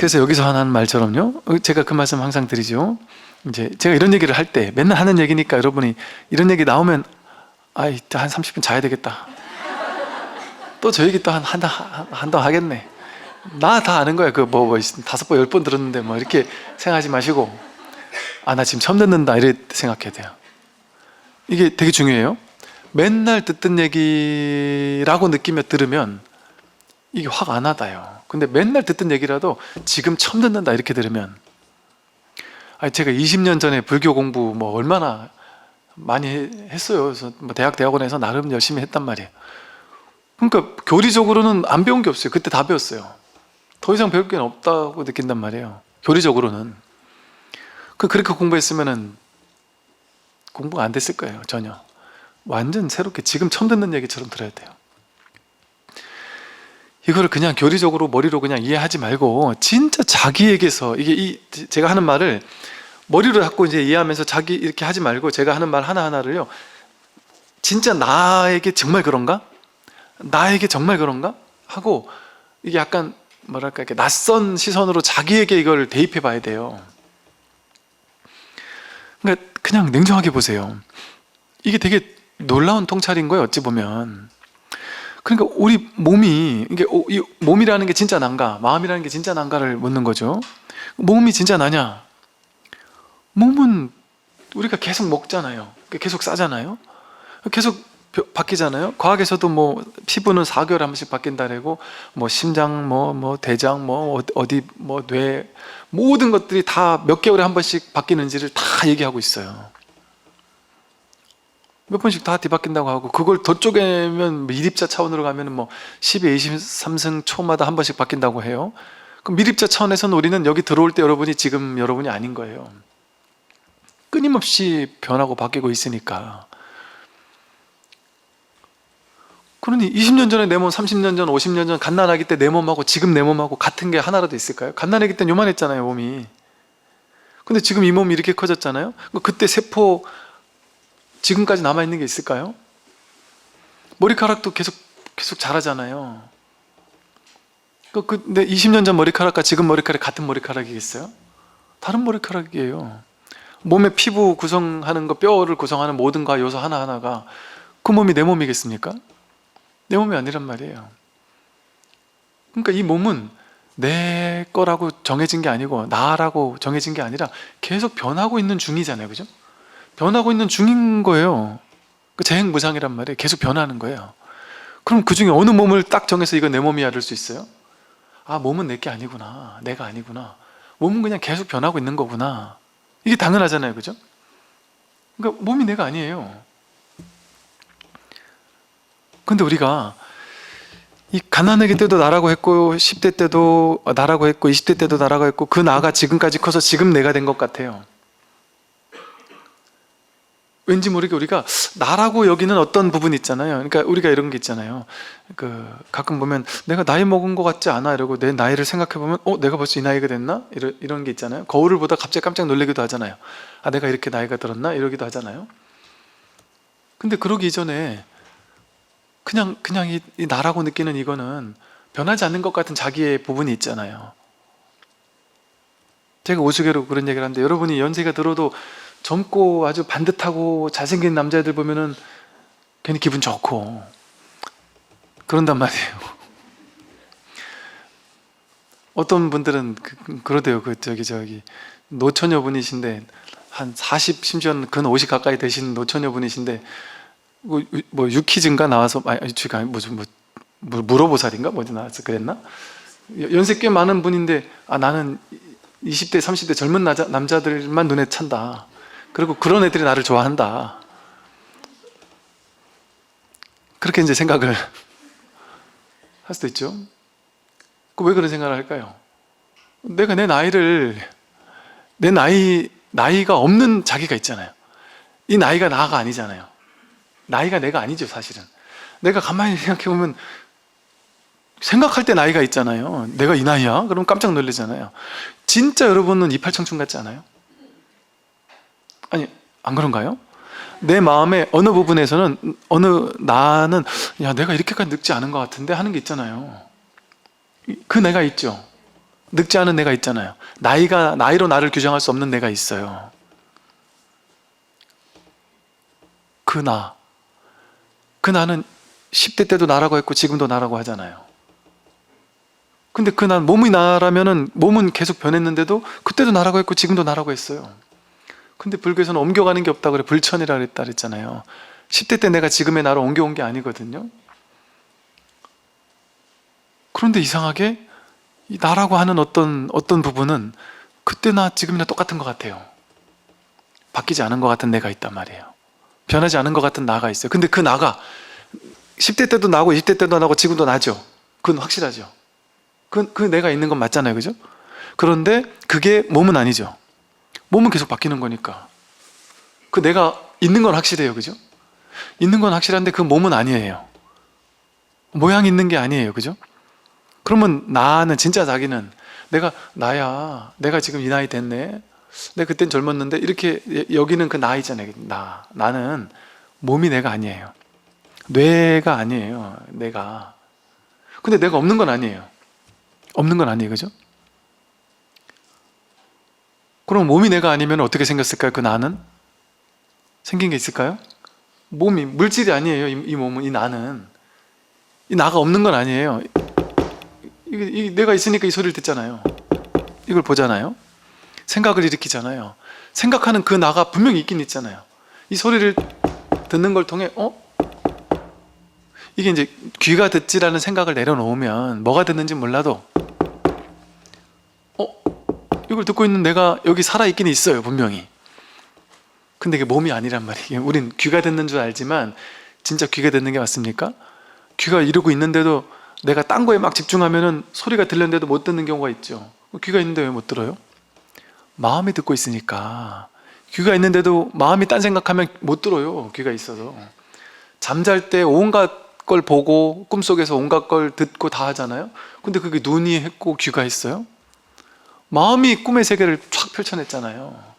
그래서 여기서 하는 말처럼요, 제가 그 말씀 항상 드리죠. 이제 제가 이런 얘기를 할 때 맨날 하는 얘기니까 여러분이 이런 얘기 나오면 아이 한 30분 자야 되겠다, 또 저 얘기 또 한번 하겠네, 나 다 아는 거야, 그 5번 10번 들었는데 뭐 이렇게 생각하지 마시고, 아 나 지금 처음 듣는다 이렇게 생각해야 돼요. 이게 되게 중요해요. 맨날 듣던 얘기라고 느끼며 들으면 이게 확 안 와닿아요. 근데 맨날 듣던 얘기라도 지금 처음 듣는다 이렇게 들으면, 아니 제가 20년 전에 불교 공부 뭐 얼마나 많이 했어요. 그래서 뭐 대학원에서 나름 열심히 했단 말이에요. 그러니까 교리적으로는 안 배운 게 없어요. 그때 다 배웠어요. 더 이상 배울 게 없다고 느낀단 말이에요. 교리적으로는. 그렇게 공부했으면은 공부가 안 됐을 거예요. 전혀. 완전 새롭게 지금 처음 듣는 얘기처럼 들어야 돼요. 이거를 그냥 교리적으로 머리로 그냥 이해하지 말고 진짜 자기에게서, 이게 제가 하는 말을 머리로 자꾸 이제 이해하면서 자기 이렇게 하지 말고, 제가 하는 말 하나하나를요, 진짜 나에게 정말 그런가? 나에게 정말 그런가? 하고, 이게 약간 뭐랄까 이렇게 낯선 시선으로 자기에게 이걸 대입해 봐야 돼요. 그러니까 그냥 냉정하게 보세요. 이게 되게 놀라운 통찰인 거예요, 어찌 보면. 그러니까 우리 몸이, 이게 이 몸이라는 게 진짜 난가, 마음이라는 게 진짜 난가를 묻는 거죠. 몸이 진짜 나냐? 몸은 우리가 계속 먹잖아요. 계속 싸잖아요. 계속 바뀌잖아요. 과학에서도 뭐 피부는 4개월에 한 번씩 바뀐다라고, 뭐 심장, 뭐 대장, 뭐 어디, 뭐 뇌, 모든 것들이 다 몇 개월에 한 번씩 바뀌는지를 다 얘기하고 있어요. 몇 번씩 다 뒤바뀐다고 하고, 그걸 더 쪼개면 미립자 차원으로 가면 뭐 12, 23승 초마다 한 번씩 바뀐다고 해요. 그럼 미립자 차원에서는 우리는 여기 들어올 때 여러분이 지금 여러분이 아닌 거예요. 끊임없이 변하고 바뀌고 있으니까. 그러니 20년 전에 내 몸, 30년 전, 50년 전 갓난아기 때 내 몸하고 지금 내 몸하고 같은 게 하나라도 있을까요? 갓난아기 때는 요만했잖아요, 몸이. 근데 지금 이 몸이 이렇게 커졌잖아요. 그때 세포 지금까지 남아있는 게 있을까요? 머리카락도 계속 자라잖아요. 근데 20년 전 머리카락과 지금 머리카락이 같은 머리카락이겠어요? 다른 머리카락이에요. 몸의 피부 구성하는 거, 뼈를 구성하는 모든 거 요소 하나하나가 그 몸이 내 몸이겠습니까? 내 몸이 아니란 말이에요. 그러니까 이 몸은 내 거라고 정해진 게 아니고 나라고 정해진 게 아니라 계속 변하고 있는 중이잖아요. 그죠? 변하고 있는 중인 거예요. 그 재행무상이란 말이에요. 계속 변하는 거예요. 그럼 그 중에 어느 몸을 딱 정해서 이거 내 몸이야 할 수 있어요? 아, 몸은 내 게 아니구나, 내가 아니구나, 몸은 그냥 계속 변하고 있는 거구나, 이게 당연하잖아요. 그죠? 그러니까 몸이 내가 아니에요. 근데 우리가 이 가난하기 때도 나라고 했고, 10대 때도 나라고 했고, 20대 때도 나라고 했고, 그 나가 지금까지 커서 지금 내가 된 것 같아요. 왠지 모르게 우리가 나라고 여기는 어떤 부분이 있잖아요. 그러니까 우리가 이런 게 있잖아요. 가끔 보면 내가 나이 먹은 것 같지 않아 이러고 내 나이를 생각해 보면 내가 벌써 이 나이가 됐나? 이런 게 있잖아요. 거울을 보다 갑자기 깜짝 놀라기도 하잖아요. 아, 내가 이렇게 나이가 들었나? 이러기도 하잖아요. 근데 그러기 이전에 그냥 이 나라고 느끼는 이거는 변하지 않는 것 같은 자기의 부분이 있잖아요. 제가 우스개로 그런 얘기를 하는데, 여러분이 연세가 들어도 젊고 아주 반듯하고 잘생긴 남자애들 보면은 괜히 기분 좋고 그런단 말이에요. 어떤 분들은 그러대요. 노처녀분이신데 한 40, 심지어는 근 50 가까이 되신 노처녀분이신데 뭐 유키즈인가 나와서, 무슨 물어보살인가 뭐지 나와서 그랬나? 연세 꽤 많은 분인데, 아, 나는 20대 30대 젊은 남자들만 눈에 찬다, 그리고 그런 애들이 나를 좋아한다, 그렇게 이제 생각을 할 수도 있죠. 왜 그런 생각을 할까요? 내가 내 나이가 없는 자기가 있잖아요. 이 나이가 나가 아니잖아요. 나이가 내가 아니죠, 사실은. 내가 가만히 생각해보면 생각할 때 나이가 있잖아요. 내가 이 나이야? 그럼 깜짝 놀라잖아요. 진짜 여러분은 이팔청춘 같지 않아요? 아니, 안 그런가요? 내 마음의 어느 부분에서는 나는 내가 이렇게까지 늙지 않은 것 같은데 하는 게 있잖아요. 그 내가 있죠. 늙지 않은 내가 있잖아요. 나이로 나를 규정할 수 없는 내가 있어요. 그 나는 10대 때도 나라고 했고 지금도 나라고 하잖아요. 근데 그 몸이 나라면은 몸은 계속 변했는데도 그때도 나라고 했고 지금도 나라고 했어요. 근데 불교에서는 옮겨가는 게 없다 그래. 불천이라 그랬잖아요. 10대 때 내가 지금의 나로 옮겨온 게 아니거든요. 그런데 이상하게 이 나라고 하는 어떤 부분은 그때나 지금이나 똑같은 것 같아요. 바뀌지 않은 것 같은 내가 있단 말이에요. 변하지 않은 것 같은 나가 있어요. 근데 그 나가 10대 때도 나고 20대 때도 나고 지금도 나죠. 그건 확실하죠. 그 내가 있는 건 맞잖아요. 그죠? 그런데 그게 몸은 아니죠. 몸은 계속 바뀌는 거니까. 그 내가 있는 건 확실해요. 그죠? 있는 건 확실한데 그 몸은 아니에요. 모양이 있는 게 아니에요. 그죠? 그러면 나는 진짜 자기는 나야. 내가 지금 이 나이 됐네. 내가 그땐 젊었는데 이렇게 여기는 그 나이잖아요. 나는 몸이 내가 아니에요. 뇌가 아니에요. 내가. 근데 내가 없는 건 아니에요. 없는 건 아니에요. 그죠? 그럼 몸이 내가 아니면 어떻게 생겼을까요? 그 나는? 생긴 게 있을까요? 몸이 물질이 아니에요. 이 몸은, 이 나는. 이 나가 없는 건 아니에요. 내가 있으니까 이 소리를 듣잖아요. 이걸 보잖아요. 생각을 일으키잖아요. 생각하는 그 나가 분명히 있긴 있잖아요. 이 소리를 듣는 걸 통해 이게 이제 귀가 듣지라는 생각을 내려놓으면 뭐가 듣는지 몰라도 이걸 듣고 있는 내가 여기 살아있긴 있어요. 분명히. 근데 이게 몸이 아니란 말이에요. 우린 귀가 듣는 줄 알지만 진짜 귀가 듣는 게 맞습니까? 귀가 이러고 있는데도 내가 딴 거에 막 집중하면은 소리가 들렸는데도 못 듣는 경우가 있죠. 귀가 있는데 왜 못 들어요? 마음이 듣고 있으니까. 귀가 있는데도 마음이 딴 생각하면 못 들어요. 귀가 있어서. 잠잘 때 온갖 걸 보고 꿈속에서 온갖 걸 듣고 다 하잖아요. 근데 그게 눈이 했고 귀가 했어요? 마음이 꿈의 세계를 쫙 펼쳐냈잖아요.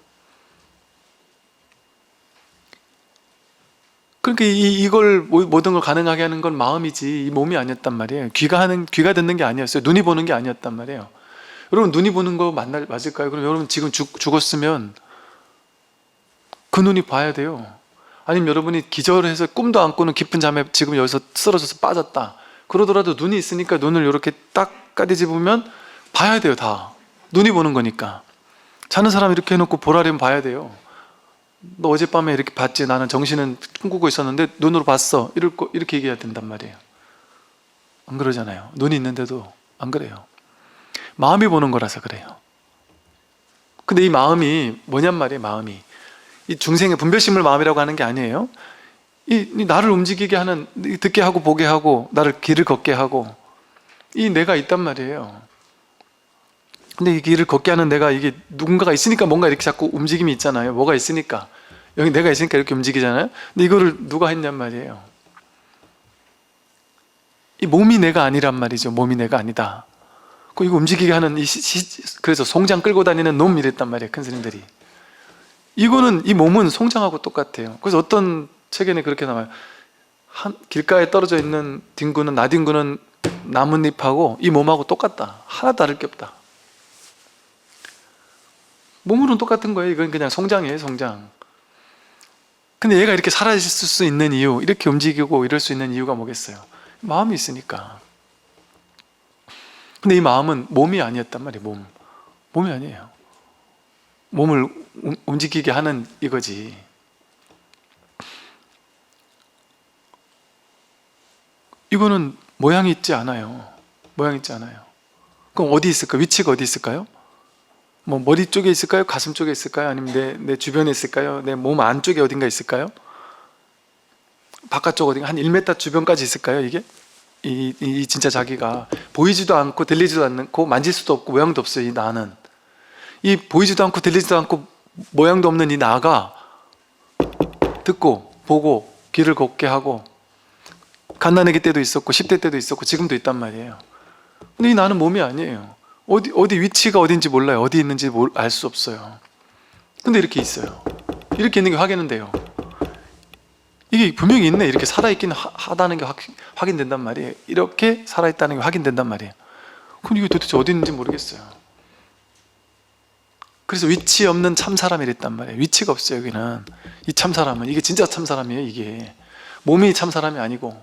그러니까 이걸 모든 걸 가능하게 하는 건 마음이지 이 몸이 아니었단 말이에요. 귀가 듣는 게 아니었어요. 눈이 보는 게 아니었단 말이에요. 여러분 눈이 보는 거 맞을까요? 그럼 여러분 지금 죽었으면 그 눈이 봐야 돼요. 아니면 여러분이 기절해서 꿈도 안 꾸는 깊은 잠에 지금 여기서 쓰러져서 빠졌다. 그러더라도 눈이 있으니까 눈을 이렇게 딱 까디집으면 봐야 돼요. 다. 눈이 보는 거니까. 자는 사람 이렇게 해놓고 보라려면 봐야 돼요. 너 어젯밤에 이렇게 봤지? 나는 정신은 꿈꾸고 있었는데 눈으로 봤어. 이렇게 얘기해야 된단 말이에요. 안 그러잖아요. 눈이 있는데도 안 그래요. 마음이 보는 거라서 그래요. 근데 이 마음이 뭐냔 말이에요. 마음이 이 중생의 분별심을 마음이라고 하는 게 아니에요. 이 나를 움직이게 하는, 듣게 하고 보게 하고 나를 길을 걷게 하고 이 내가 있단 말이에요. 근데 이 길을 걷게 하는 내가 이게 누군가가 있으니까 뭔가 이렇게 자꾸 움직임이 있잖아요. 뭐가 있으니까. 여기 내가 있으니까 이렇게 움직이잖아요. 근데 이거를 누가 했냔 말이에요. 이 몸이 내가 아니란 말이죠. 몸이 내가 아니다. 이거 움직이게 하는 그래서 송장 끌고 다니는 놈 이랬단 말이에요. 큰 스님들이. 이 몸은 송장하고 똑같아요. 그래서 어떤 책에는 그렇게 나와요. 길가에 떨어져 있는 나뒹구는 나뭇잎하고 이 몸하고 똑같다. 하나 다를 게 없다. 몸으로는 똑같은 거예요. 이건 그냥 송장이에요. 송장. 근데 얘가 이렇게 살아있을 수 있는 이유, 이렇게 움직이고 이럴 수 있는 이유가 뭐겠어요? 마음이 있으니까. 근데 이 마음은 몸이 아니었단 말이에요. 몸이 아니에요. 몸을 움직이게 하는 이거지. 이거는 모양이 있지 않아요. 모양이 있지 않아요. 그럼 어디 있을까요? 위치가 어디 있을까요? 뭐 머리 쪽에 있을까요? 가슴 쪽에 있을까요? 아니면 내 주변에 있을까요? 내 몸 안쪽에 어딘가 있을까요? 바깥쪽 어딘가 한 1m 주변까지 있을까요? 이게? 이 진짜 자기가 보이지도 않고 들리지도 않고 만질 수도 없고 모양도 없어요. 이 나는 이 보이지도 않고 들리지도 않고 모양도 없는 이 나가 듣고 보고 길을 걷게 하고 갓난아기 때도 있었고 10대 때도 있었고 지금도 있단 말이에요. 근데 이 나는 몸이 아니에요. 어디 위치가 어딘지 몰라요. 어디 있는지 알 수 없어요. 근데 이렇게 있어요. 이렇게 있는 게 확인은 돼요. 이게 분명히 있네. 이렇게 살아있긴 하다는 게 확인된단 말이에요. 이렇게 살아있다는 게 확인된단 말이에요. 근데 이게 도대체 어디 있는지 모르겠어요. 그래서 위치 없는 참사람이랬단 말이에요. 위치가 없어요. 여기는 이 참사람은, 이게 진짜 참사람이에요. 이게 몸이 참사람이 아니고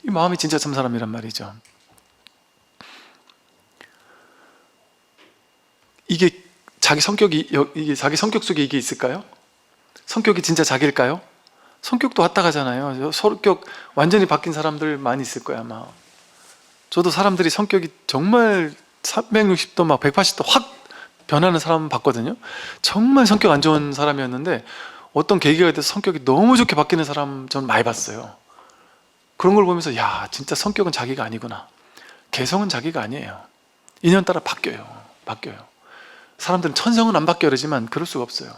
이 마음이 진짜 참사람이란 말이죠. 이게 자기 성격이, 이게 자기 성격 속에 이게 있을까요? 성격이 진짜 자기일까요? 성격도 왔다 가잖아요. 성격 완전히 바뀐 사람들 많이 있을 거야 아마. 저도 사람들이 성격이 정말 360도 막 180도 확 변하는 사람 봤거든요. 정말 성격 안 좋은 사람이었는데 어떤 계기가 돼서 성격이 너무 좋게 바뀌는 사람 전 많이 봤어요. 그런 걸 보면서 야, 진짜 성격은 자기가 아니구나. 개성은 자기가 아니에요. 인연 따라 바뀌어요. 사람들은 천성은 안 바뀌어 그러지만 그럴 수가 없어요.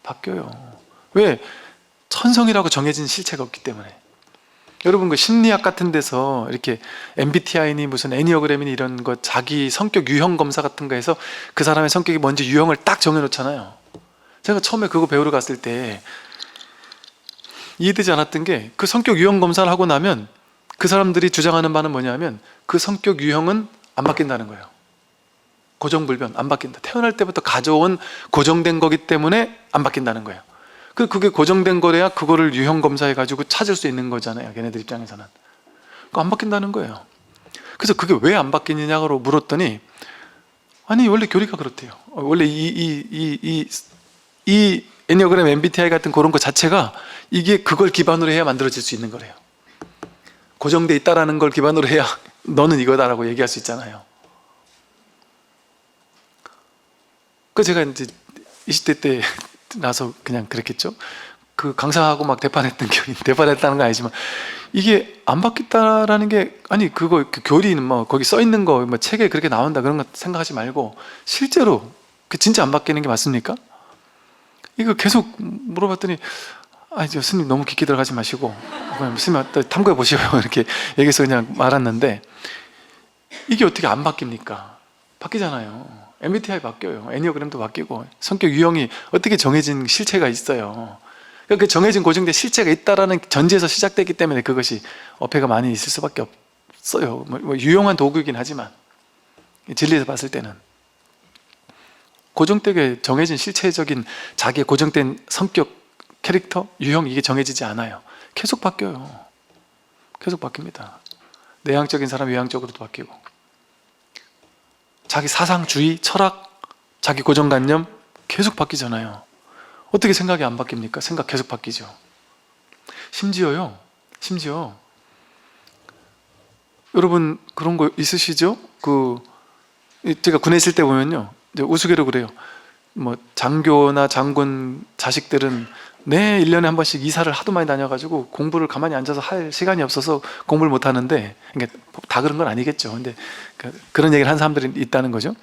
바뀌어요. 왜? 천성이라고 정해진 실체가 없기 때문에. 여러분 그 심리학 같은 데서 이렇게 MBTI니 무슨 애니어그램이니 이런 거 자기 성격 유형 검사 같은 거 해서 그 사람의 성격이 뭔지 유형을 딱 정해놓잖아요. 제가 처음에 그거 배우러 갔을 때 이해되지 않았던 게, 그 성격 유형 검사를 하고 나면 그 사람들이 주장하는 바는 뭐냐면 그 성격 유형은 안 바뀐다는 거예요. 고정불변, 안 바뀐다. 태어날 때부터 가져온 고정된 거기 때문에 안 바뀐다는 거예요. 그게 고정된 거래야 그거를 유형 검사해 가지고 찾을 수 있는 거잖아요. 걔네들 입장에서는. 그거 안 바뀐다는 거예요. 그래서 그게 왜 안 바뀌느냐고 물었더니, 아니 원래 교리가 그렇대요. 원래 이 애니어그램 MBTI 같은 그런 거 자체가 이게 그걸 기반으로 해야 만들어질 수 있는 거래요. 고정돼 있다라는 걸 기반으로 해야 너는 이거다라고 얘기할 수 있잖아요. 그 제가 이제 20대 때 나서 그냥 그랬겠죠. 그 강사하고 막 대판했다는 건 아니지만, 이게 안 바뀌었다라는 게, 아니 그거 그 교리는 뭐 거기 써 있는 거 뭐 책에 그렇게 나온다 그런 거 생각하지 말고 실제로 그 진짜 안 바뀌는 게 맞습니까? 이거 계속 물어봤더니, 아 이제 스님 너무 깊게 들어가지 마시고 그냥 스님 탐구해 보시고 이렇게 얘기해서 그냥 말았는데, 이게 어떻게 안 바뀝니까? 바뀌잖아요. MBTI 바뀌어요. 애니어그램도 바뀌고 성격 유형이 어떻게 정해진 실체가 있어요. 그 정해진 고정된 실체가 있다라는 전제에서 시작됐기 때문에 그것이 어폐가 많이 있을 수밖에 없어요. 뭐 유용한 도구이긴 하지만 진리에서 봤을 때는 고정되게 정해진 실체적인 자기의 고정된 성격, 캐릭터, 유형, 이게 정해지지 않아요. 계속 바뀌어요. 계속 바뀝니다. 내향적인 사람 외향적으로도 바뀌고, 자기 사상주의, 철학, 자기 고정관념 계속 바뀌잖아요. 어떻게 생각이 안 바뀝니까? 생각 계속 바뀌죠. 심지어 여러분 그런 거 있으시죠? 제가 군에 있을 때 보면요, 우스개로 그래요. 뭐 장교나 장군 자식들은 1년에 한 번씩 이사를 하도 많이 다녀가지고 공부를 가만히 앉아서 할 시간이 없어서 공부를 못 하는데, 그러니까 다 그런 건 아니겠죠. 근데 그런 얘기를 한 사람들이 있다는 거죠.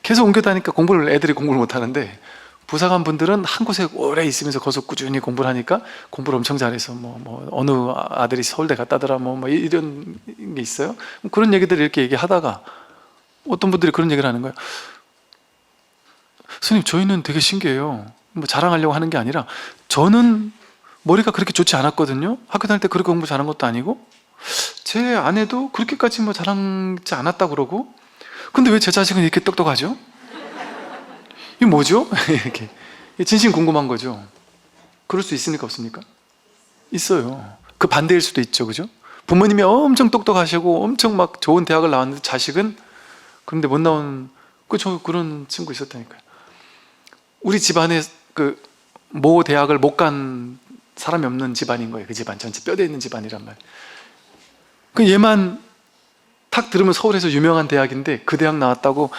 계속 옮겨 다니까 애들이 공부를 못 하는데, 부사관 분들은 한 곳에 오래 있으면서 거기서 꾸준히 공부를 하니까 공부를 엄청 잘해서 뭐 어느 아들이 서울대 갔다더라 뭐 이런 게 있어요. 그런 얘기들을 이렇게 얘기하다가 어떤 분들이 그런 얘기를 하는 거예요. 스님, 저희는 되게 신기해요. 뭐 자랑하려고 하는 게 아니라, 저는 머리가 그렇게 좋지 않았거든요. 학교 다닐 때 그렇게 공부 잘한 것도 아니고, 제 아내도 그렇게까지 뭐 자랑지 않았다고 그러고, 근데 왜 제 자식은 이렇게 똑똑하죠? 이게 뭐죠? 이렇게 진심 궁금한 거죠. 그럴 수 있습니까, 없습니까? 있어요. 그 반대일 수도 있죠, 그죠? 부모님이 엄청 똑똑하시고 엄청 막 좋은 대학을 나왔는데 자식은 그런데 못 나온, 그런 친구 있었다니까요. 우리 집안에 모 대학을 못 간 사람이 없는 집안인 거예요. 그 집안 전체 뼈대 있는 집안이란 말이에요. 얘만 탁 들으면 서울에서 유명한 대학인데 그 대학 나왔다고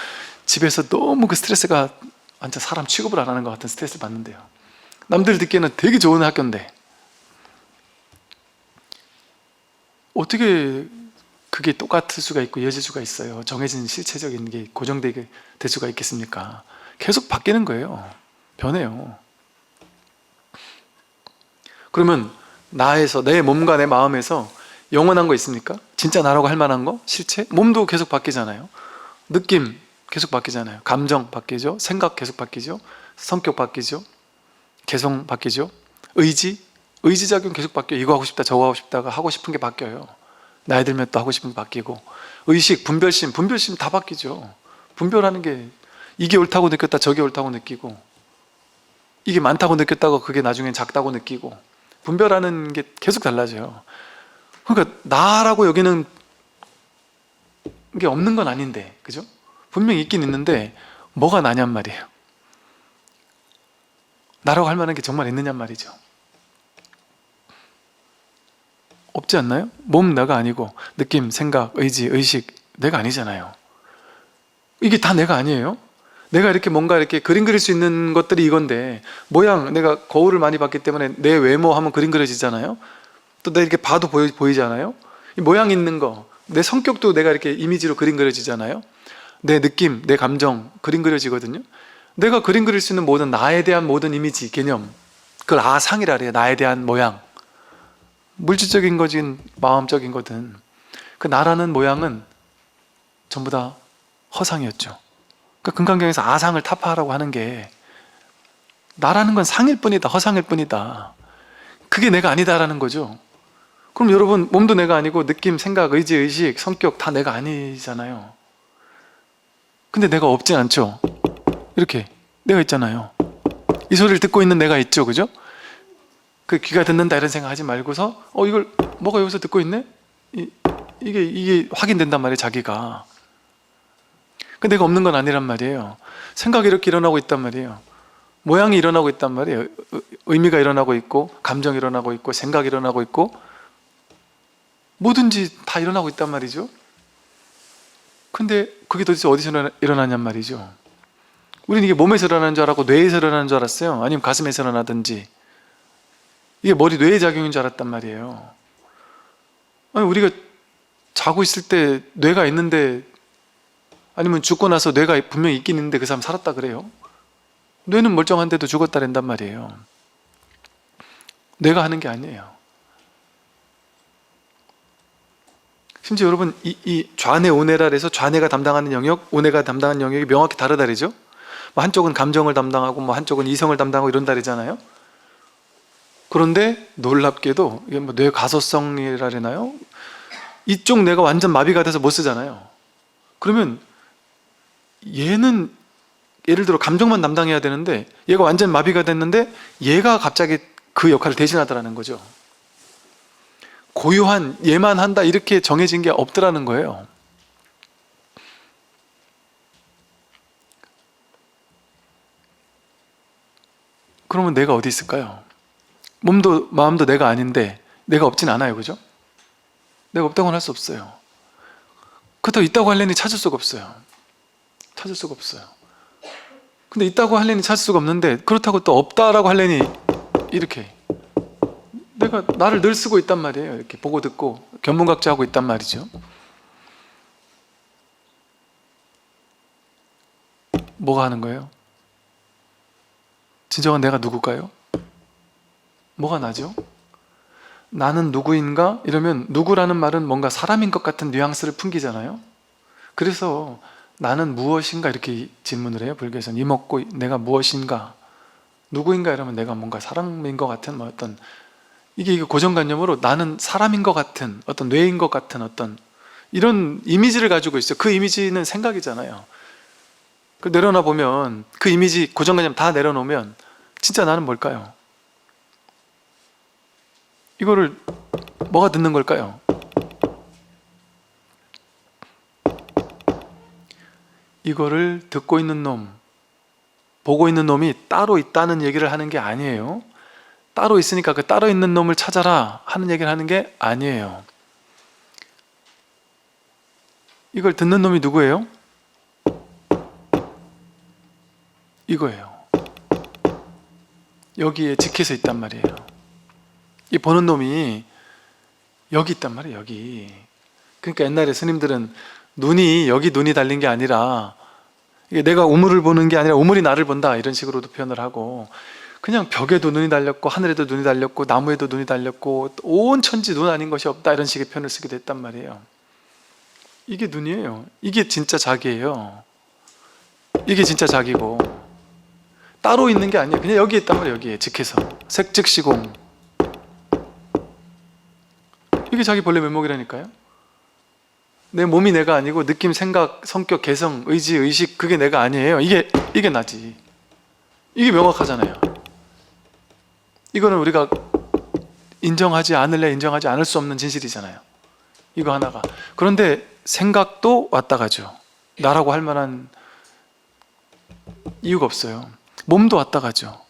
집에서 너무 그 스트레스가, 완전 사람 취급을 안 하는 것 같은 스트레스를 받는데요. 남들 듣기에는 되게 좋은 학교인데 어떻게 그게 똑같을 수가 있고 이어질 수가 있어요. 정해진 실체적인 게 고정되게 될 수가 있겠습니까? 계속 바뀌는 거예요. 변해요. 그러면 나에서, 내 몸과 내 마음에서 영원한 거 있습니까? 진짜 나라고 할 만한 거? 실체? 몸도 계속 바뀌잖아요. 느낌 계속 바뀌잖아요. 감정 바뀌죠. 생각 계속 바뀌죠. 성격 바뀌죠. 개성 바뀌죠. 의지작용 계속 바뀌어요. 이거 하고 싶다 저거 하고 싶다가 하고 싶은 게 바뀌어요. 나이 들면 또 하고 싶은 게 바뀌고, 의식, 분별심 다 바뀌죠. 분별하는 게 이게 옳다고 느꼈다 저게 옳다고 느끼고, 이게 많다고 느꼈다고 그게 나중엔 작다고 느끼고, 분별하는 게 계속 달라져요. 그러니까 나라고 여기는 게 없는 건 아닌데, 그죠? 분명히 있긴 있는데 뭐가 나냔 말이에요. 나라고 할 만한 게 정말 있느냔 말이죠. 없지 않나요? 몸 내가 아니고 느낌, 생각, 의지, 의식 내가 아니잖아요. 이게 다 내가 아니에요? 내가 이렇게 뭔가 이렇게 그림 그릴 수 있는 것들이 이건데, 모양, 내가 거울을 많이 봤기 때문에 내 외모 하면 그림 그려지잖아요. 또 내가 이렇게 봐도 보이잖아요. 이 모양 있는 거, 내 성격도 내가 이렇게 이미지로 그림 그려지잖아요. 내 느낌, 내 감정 그림 그려지거든요. 내가 그림 그릴 수 있는 모든 나에 대한 모든 이미지, 개념, 그걸 아상이라 그래요. 나에 대한 모양, 물질적인 거든 마음적인 거든 그 나라는 모양은 전부 다 허상이었죠. 그러니까 금강경에서 아상을 타파하라고 하는 게, 나라는 건 상일 뿐이다, 허상일 뿐이다, 그게 내가 아니다라는 거죠. 그럼 여러분, 몸도 내가 아니고 느낌, 생각, 의지, 의식, 성격 다 내가 아니잖아요. 근데 내가 없진 않죠. 이렇게 내가 있잖아요. 이 소리를 듣고 있는 내가 있죠, 그죠? 그 귀가 듣는다 이런 생각하지 말고서 이걸 뭐가 여기서 듣고 있네? 이게 확인된단 말이에요, 자기가. 근데 내가 없는 건 아니란 말이에요. 생각이 이렇게 일어나고 있단 말이에요. 모양이 일어나고 있단 말이에요. 의미가 일어나고 있고, 감정이 일어나고 있고, 생각이 일어나고 있고, 뭐든지 다 일어나고 있단 말이죠. 근데 그게 도대체 어디서 일어나냔 말이죠. 우리는 이게 몸에서 일어나는 줄 알았고 뇌에서 일어나는 줄 알았어요. 아니면 가슴에서 일어나든지. 이게 머리 뇌의 작용인 줄 알았단 말이에요. 아니, 우리가 자고 있을 때 뇌가 있는데, 아니면 죽고 나서 뇌가 분명히 있긴 있는데 그 사람 살았다 그래요? 뇌는 멀쩡한데도 죽었다랜단 말이에요. 뇌가 하는 게 아니에요. 심지어 여러분, 이 좌뇌, 우뇌라 해서 좌뇌가 담당하는 영역, 우뇌가 담당하는 영역이 명확히 다르다 그러죠? 뭐 한쪽은 감정을 담당하고 뭐 한쪽은 이성을 담당하고 이런다 그러잖아요. 그런데 놀랍게도 이게 뭐 뇌 가소성이라 그러나요? 이쪽 뇌가 완전 마비가 돼서 못 쓰잖아요. 그러면 얘는 예를 들어 감정만 담당해야 되는데 얘가 완전 마비가 됐는데 얘가 갑자기 그 역할을 대신하더라는 거죠. 고유한 얘만 한다 이렇게 정해진 게 없더라는 거예요. 그러면 내가 어디 있을까요? 몸도 마음도 내가 아닌데 내가 없진 않아요, 그죠? 내가 없다고는 할 수 없어요. 그렇다고 있다고 하려니 찾을 수가 없어요. 찾을 수가 없어요. 근데 있다고 하려니 찾을 수가 없는데, 그렇다고 또 없다라고 하려니 이렇게 내가 나를 늘 쓰고 있단 말이에요. 이렇게 보고 듣고 견문각자하고 있단 말이죠. 뭐가 하는 거예요? 진정한 내가 누굴까요? 뭐가 나죠? 나는 누구인가? 이러면 누구라는 말은 뭔가 사람인 것 같은 뉘앙스를 풍기잖아요. 그래서 나는 무엇인가 이렇게 질문을 해요. 불교에서는 이먹고 내가 무엇인가, 누구인가 이러면 내가 뭔가 사람인 것 같은 뭐 어떤, 이게 고정관념으로 나는 사람인 것 같은, 어떤 뇌인 것 같은 어떤 이런 이미지를 가지고 있어요. 그 이미지는 생각이잖아요. 그 내려놔 보면 그 이미지, 고정관념 다 내려놓으면 진짜 나는 뭘까요? 이거를 뭐가 듣는 걸까요? 이거를 듣고 있는 놈, 보고 있는 놈이 따로 있다는 얘기를 하는 게 아니에요. 따로 있으니까 그 따로 있는 놈을 찾아라 하는 얘기를 하는 게 아니에요. 이걸 듣는 놈이 누구예요? 이거예요. 여기에 직해서 있단 말이에요. 이 보는 놈이 여기 있단 말이에요, 여기. 그러니까 옛날에 스님들은 눈이, 여기 눈이 달린 게 아니라, 이게 내가 우물을 보는 게 아니라 우물이 나를 본다 이런 식으로도 표현을 하고, 그냥 벽에도 눈이 달렸고 하늘에도 눈이 달렸고 나무에도 눈이 달렸고 온 천지 눈 아닌 것이 없다 이런 식의 표현을 쓰기도 했단 말이에요. 이게 눈이에요. 이게 진짜 자기예요. 이게 진짜 자기고 따로 있는 게 아니에요. 그냥 여기 있단 말이에요. 여기에 직해서 색즉시공, 이게 자기 본래 면목이라니까요. 내 몸이 내가 아니고 느낌, 생각, 성격, 개성, 의지, 의식 그게 내가 아니에요. 이게 나지. 이게 명확하잖아요. 이거는 우리가 인정하지 않을래 인정하지 않을 수 없는 진실이잖아요. 이거 하나가. 그런데 생각도 왔다 가죠. 나라고 할 만한 이유가 없어요. 몸도 왔다 가죠.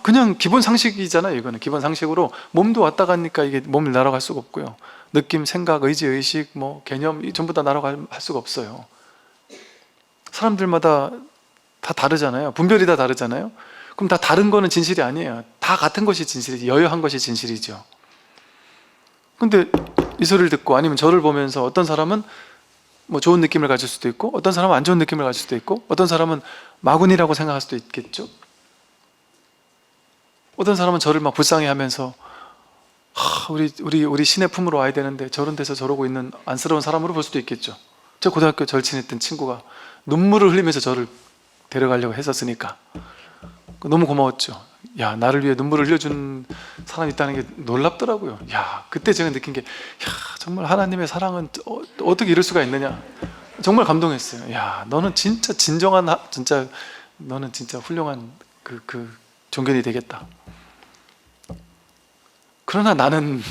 그냥 기본 상식이잖아요. 이거는 기본 상식으로 몸도 왔다 가니까 이게 몸을 날아갈 수가 없고요. 느낌, 생각, 의지, 의식, 뭐 개념 이 전부 다 날아갈 수가 없어요. 사람들마다 다 다르잖아요. 분별이 다 다르잖아요. 그럼 다 다른 거는 진실이 아니에요. 다 같은 것이 진실이지. 여여한 것이 진실이죠. 근데 이 소리를 듣고 아니면 저를 보면서 어떤 사람은 뭐 좋은 느낌을 가질 수도 있고 어떤 사람은 안 좋은 느낌을 가질 수도 있고 어떤 사람은 마군이라고 생각할 수도 있겠죠. 어떤 사람은 저를 막 불쌍해하면서 우리 신의 품으로 와야 되는데 저런 데서 저러고 있는 안쓰러운 사람으로 볼 수도 있겠죠. 저 고등학교 절친했던 친구가 눈물을 흘리면서 저를 데려가려고 했었으니까 너무 고마웠죠. 야, 나를 위해 눈물을 흘려준 사람이 있다는 게 놀랍더라고요. 야, 그때 제가 느낀 게 정말 하나님의 사랑은 어떻게 이럴 수가 있느냐. 정말 감동했어요. 야, 너는 진짜 진정한 너는 진짜 훌륭한 그 종견이 되겠다. 그러나 나는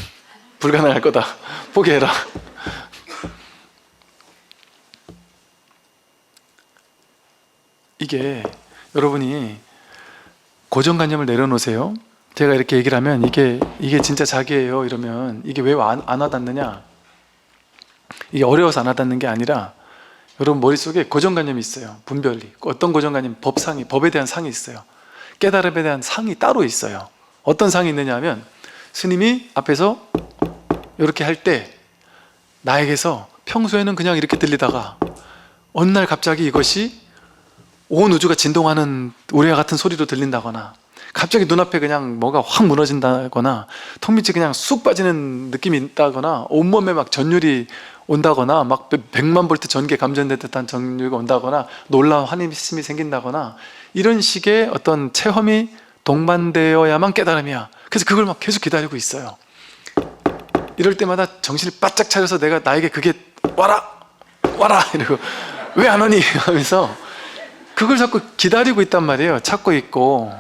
불가능할 거다. 포기해라. 이게 여러분이 고정관념을 내려놓으세요. 제가 이렇게 얘기를 하면 이게 진짜 자기예요 이러면 이게 왜 안 와닿느냐. 이게 어려워서 안 와닿는 게 아니라 여러분 머릿속에 고정관념이 있어요. 분별이. 어떤 고정관념? 법에 대한 상이 있어요. 깨달음에 대한 상이 따로 있어요. 어떤 상이 있느냐 하면 스님이 앞에서 이렇게 할 때 나에게서 평소에는 그냥 이렇게 들리다가 어느 날 갑자기 이것이 온 우주가 진동하는 우레와 같은 소리로 들린다거나 갑자기 눈앞에 그냥 뭐가 확 무너진다거나 턱 밑이 그냥 쑥 빠지는 느낌이 있다거나 온몸에 막 전율이 온다거나 막 100만 볼트 전기 감전된 듯한 전율이 온다거나 놀라운 환희심이 생긴다거나 이런 식의 어떤 체험이 동반되어야만 깨달음이야. 그래서 그걸 막 계속 기다리고 있어요. 이럴 때마다 정신을 바짝 차려서 나에게 그게 와라 이러고 왜 안 오니 하면서 그걸 자꾸 기다리고 있단 말이에요. 찾고 있고.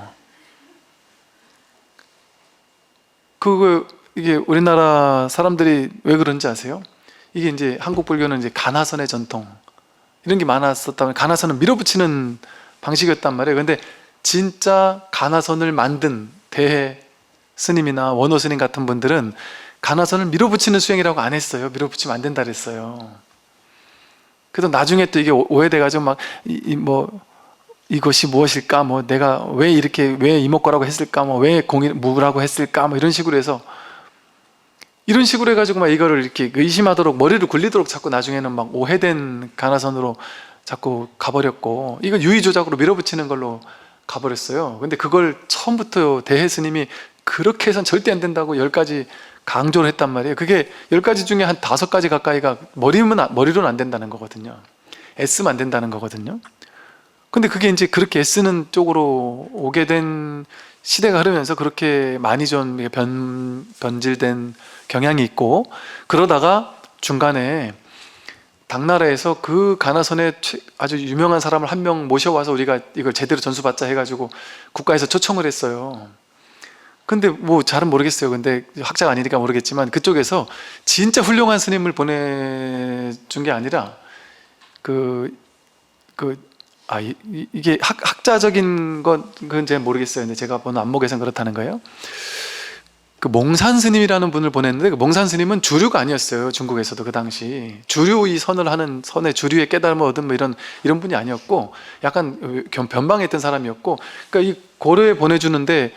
이게 우리나라 사람들이 왜 그런지 아세요? 이게 이제 한국 불교는 이제 가나선의 전통 이런 게 많았었다면 가나선은 밀어붙이는 방식이었단 말이에요. 근데 진짜 가나선을 만든 대해 스님이나 원호 스님 같은 분들은 가나선을 밀어붙이는 수행이라고 안 했어요. 밀어붙이면 안 된다 그랬어요. 그래서 나중에 또 이게 오해돼가지고 막 이것이 무엇일까? 뭐 내가 왜 이목구라고 했을까? 뭐 왜 무라고 했을까? 뭐 이런 식으로 해서 이런 식으로 해가지고 막 이거를 이렇게 의심하도록 머리를 굴리도록 자꾸 나중에는 막 오해된 가나선으로 자꾸 가버렸고 이거 유의조작으로 밀어붙이는 걸로 가버렸어요. 근데 그걸 처음부터 대해 스님이 그렇게 해선 절대 안 된다고 10가지 강조를 했단 말이에요. 그게 10가지 중에 한 5가지 가까이가 머리로는 안 된다는 거거든요. 애쓰면 안 된다는 거거든요. 근데 그게 이제 그렇게 애쓰는 쪽으로 오게 된 시대가 흐르면서 그렇게 많이 좀 변질된 경향이 있고 그러다가 중간에 당나라에서 그 가나선에 아주 유명한 사람을 한 명 모셔와서 우리가 이걸 제대로 전수받자 해가지고 국가에서 초청을 했어요. 근데 뭐 잘은 모르겠어요. 근데 학자가 아니니까 모르겠지만 그쪽에서 진짜 훌륭한 스님을 보내준 게 아니라 이게 학자적인 그건 제가 모르겠어요. 근데 제가 본 안목에서는 그렇다는 거예요. 그 몽산 스님이라는 분을 보냈는데 그 몽산 스님은 주류가 아니었어요. 중국에서도 그 당시 주류 선을 하는 선의 주류의 깨달음을 얻은 뭐 이런 분이 아니었고 약간 변방했던 사람이었고 그러니까 이 고려에 보내주는데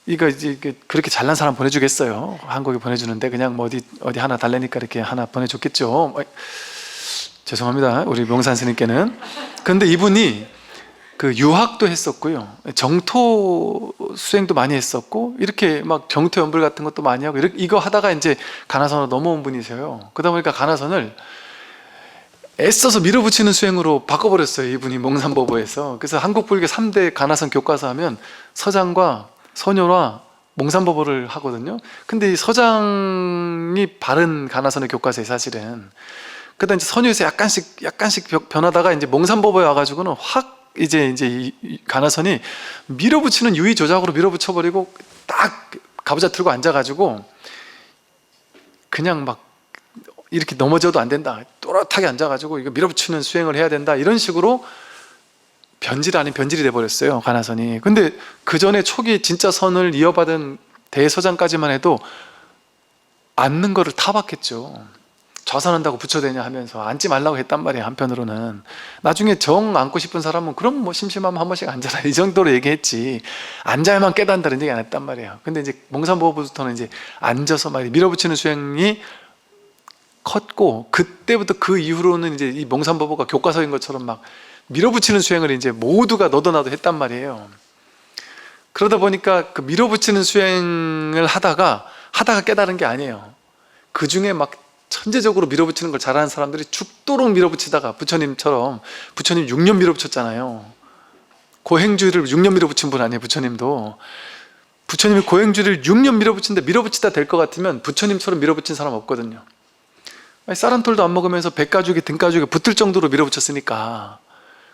이거 이제 그렇게 잘난 사람 보내주겠어요. 한국에 보내주는데 그냥 뭐 어디 하나 달래니까 이렇게 하나 보내줬겠죠. 죄송합니다. 우리 몽산 스님께는. 근데 이분이 그 유학도 했었고요. 정토 수행도 많이 했었고 이렇게 막 정토 연불 같은 것도 많이 하고 이거 하다가 이제 가나선으로 넘어온 분이세요. 그러다 보니까 가나선을 애써서 밀어붙이는 수행으로 바꿔버렸어요. 이분이 몽산법어에서. 그래서 한국 불교 3대 가나선 교과서 하면 서장과 선효와 몽산법어를 하거든요. 근데 이 서장이 바른 가나선의 교과서에 사실은 그러다 이제 선유에서 약간씩 변하다가 이제 몽산보보에 와가지고는 확 이제 이 가나선이 밀어붙이는 유의 조작으로 밀어붙여버리고 딱 가부좌 틀고 앉아가지고 그냥 막 이렇게 넘어져도 안 된다, 또렷하게 앉아가지고 이거 밀어붙이는 수행을 해야 된다, 이런 식으로 변질 아닌 변질이 돼버렸어요, 가나선이. 근데 그 전에 초기 진짜 선을 이어받은 대서장까지만 해도 앉는 거를 타박했죠. 좌선한다고 부처되냐 하면서 앉지 말라고 했단 말이에요. 한편으로는 나중에 정 앉고 싶은 사람은 그럼 뭐 심심하면 한 번씩 앉아라, 이 정도로 얘기했지 앉아야만 깨닫는다는 얘기 안 했단 말이에요. 근데 이제 몽산보호부부터는 이제 앉아서 말이 밀어붙이는 수행이 컸고, 그때부터 그 이후로는 이제 이 몽산보보가 교과서인 것처럼 막 밀어붙이는 수행을 이제 모두가 너도 나도 했단 말이에요. 그러다 보니까 그 밀어붙이는 수행을 하다가 깨달은 게 아니에요. 그 중에 막 천재적으로 밀어붙이는 걸 잘하는 사람들이 죽도록 밀어붙이다가, 부처님처럼, 부처님 6년 밀어붙였잖아요. 고행주의를 6년 밀어붙인 분 아니에요, 부처님도. 부처님이 고행주의를 6년 밀어붙이는데 밀어붙이다 될 것 같으면 부처님처럼 밀어붙인 사람 없거든요. 쌀 한 톨도 안 먹으면서 배가죽이 등가죽에 붙을 정도로 밀어붙였으니까.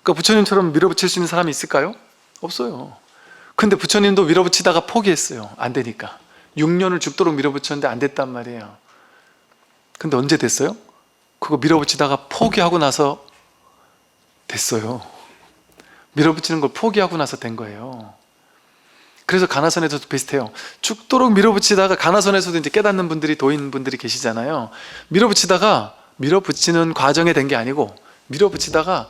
그러니까 부처님처럼 밀어붙일 수 있는 사람이 있을까요? 없어요. 근데 부처님도 밀어붙이다가 포기했어요. 안 되니까. 6년을 죽도록 밀어붙였는데 안 됐단 말이에요. 근데 언제 됐어요? 그거 밀어붙이다가 포기하고 나서 됐어요. 밀어붙이는 걸 포기하고 나서 된 거예요. 그래서 가나선에서도 비슷해요. 죽도록 밀어붙이다가, 가나선에서도 이제 깨닫는 분들이, 도인분들이 계시잖아요. 밀어붙이는 과정에 된 게 아니고, 밀어붙이다가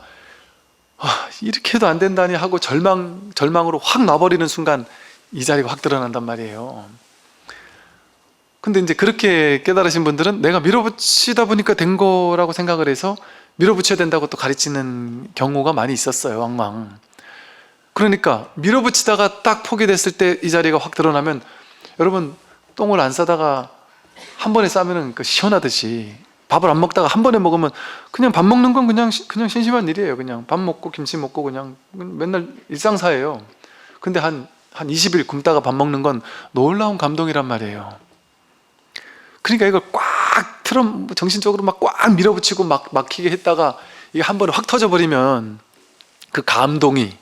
이렇게 해도 안 된다니 하고 절망으로 확 놔버리는 순간 이 자리가 확 드러난단 말이에요. 근데 이제 그렇게 깨달으신 분들은 내가 밀어붙이다 보니까 된 거라고 생각을 해서 밀어붙여야 된다고 또 가르치는 경우가 많이 있었어요, 왕왕. 그러니까 밀어붙이다가 딱 포기됐을 때 이 자리가 확 드러나면, 여러분 똥을 안 싸다가 한 번에 싸면은 그 시원하듯이, 밥을 안 먹다가 한 번에 먹으면, 그냥 밥 먹는 건 그냥 심심한 일이에요. 그냥 밥 먹고 김치 먹고 그냥 맨날 일상사예요. 근데 한 20일 굶다가 밥 먹는 건 놀라운 감동이란 말이에요. 그러니까 이걸 꽉 정신적으로 막 꽉 밀어붙이고 막 막히게 했다가 이게 한 번에 확 터져버리면 그 감동이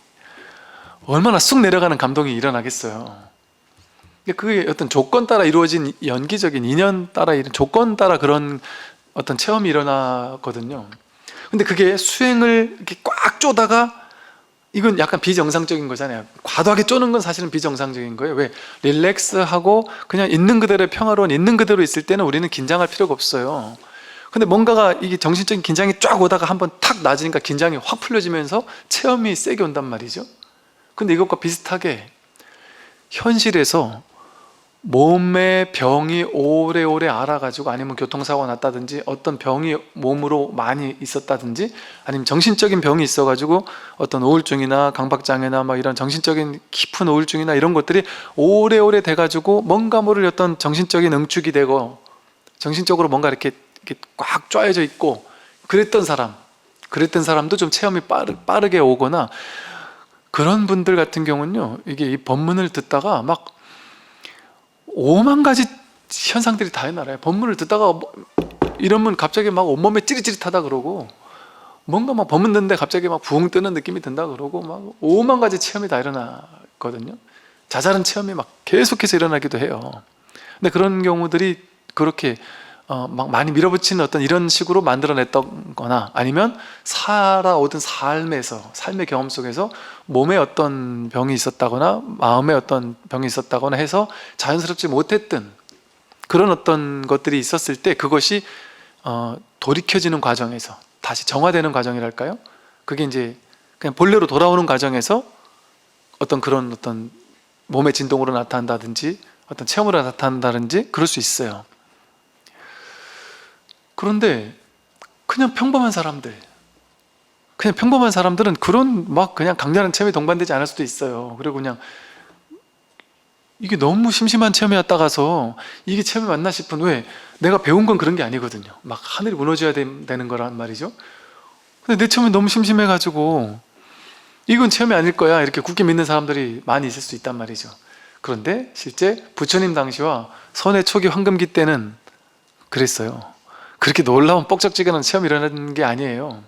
얼마나 쑥 내려가는 감동이 일어나겠어요. 그게 어떤 조건 따라 이루어진 연기적인 인연 따라, 이런 조건 따라 그런 어떤 체험이 일어나거든요. 근데 그게 수행을 이렇게 꽉 쪼다가, 이건 약간 비정상적인 거잖아요. 과도하게 쪼는 건 사실은 비정상적인 거예요. 왜? 릴렉스하고 그냥 있는 그대로의 평화로운 있는 그대로 있을 때는 우리는 긴장할 필요가 없어요. 근데 뭔가가, 이게 정신적인 긴장이 쫙 오다가 한번 탁 낮으니까 긴장이 확 풀려지면서 체험이 세게 온단 말이죠. 근데 이것과 비슷하게 현실에서 몸의 병이 오래오래 앓아가지고, 아니면 교통사고가 났다든지 어떤 병이 몸으로 많이 있었다든지, 아니면 정신적인 병이 있어가지고 어떤 우울증이나 강박장애나 막 이런 정신적인 깊은 우울증이나 이런 것들이 오래오래 돼가지고 뭔가 모를 어떤 정신적인 응축이 되고 정신적으로 뭔가 이렇게 꽉 쪼여져 있고, 그랬던 사람도 좀 체험이 빠르게 오거나, 그런 분들 같은 경우는요, 이게 이 법문을 듣다가 막 5만 가지 현상들이 다 일어나요. 법문을 듣다가 이러면 갑자기 막 온몸에 찌릿찌릿하다 그러고, 뭔가 막 법문 듣는데 갑자기 막 부흥 뜨는 느낌이 든다 그러고, 막 5만 가지 체험이 다 일어나거든요. 자잘한 체험이 막 계속해서 일어나기도 해요. 근데 그런 경우들이 그렇게 막 많이 밀어붙이는 어떤 이런 식으로 만들어냈던 거나, 아니면 살아오던 삶의 경험 속에서 몸에 어떤 병이 있었다거나 마음에 어떤 병이 있었다거나 해서 자연스럽지 못했던 그런 어떤 것들이 있었을 때, 그것이 돌이켜지는 과정에서 다시 정화되는 과정이랄까요? 그게 이제 그냥 본래로 돌아오는 과정에서 어떤 그런 어떤 몸의 진동으로 나타난다든지 어떤 체험으로 나타난다든지 그럴 수 있어요. 그런데 그냥 평범한 사람들은 그런 막 그냥 강렬한 체험에 동반되지 않을 수도 있어요. 그리고 그냥 이게 너무 심심한 체험이었다가서 이게 체험이 맞나 싶은, 왜? 내가 배운 건 그런 게 아니거든요. 막 하늘이 무너져야 되는 거란 말이죠. 근데 내 체험이 너무 심심해가지고 이건 체험이 아닐 거야, 이렇게 굳게 믿는 사람들이 많이 있을 수 있단 말이죠. 그런데 실제 부처님 당시와 선의 초기 황금기 때는 그랬어요. 그렇게 놀라운 뻑적지근한 체험이 일어나는 게 아니에요.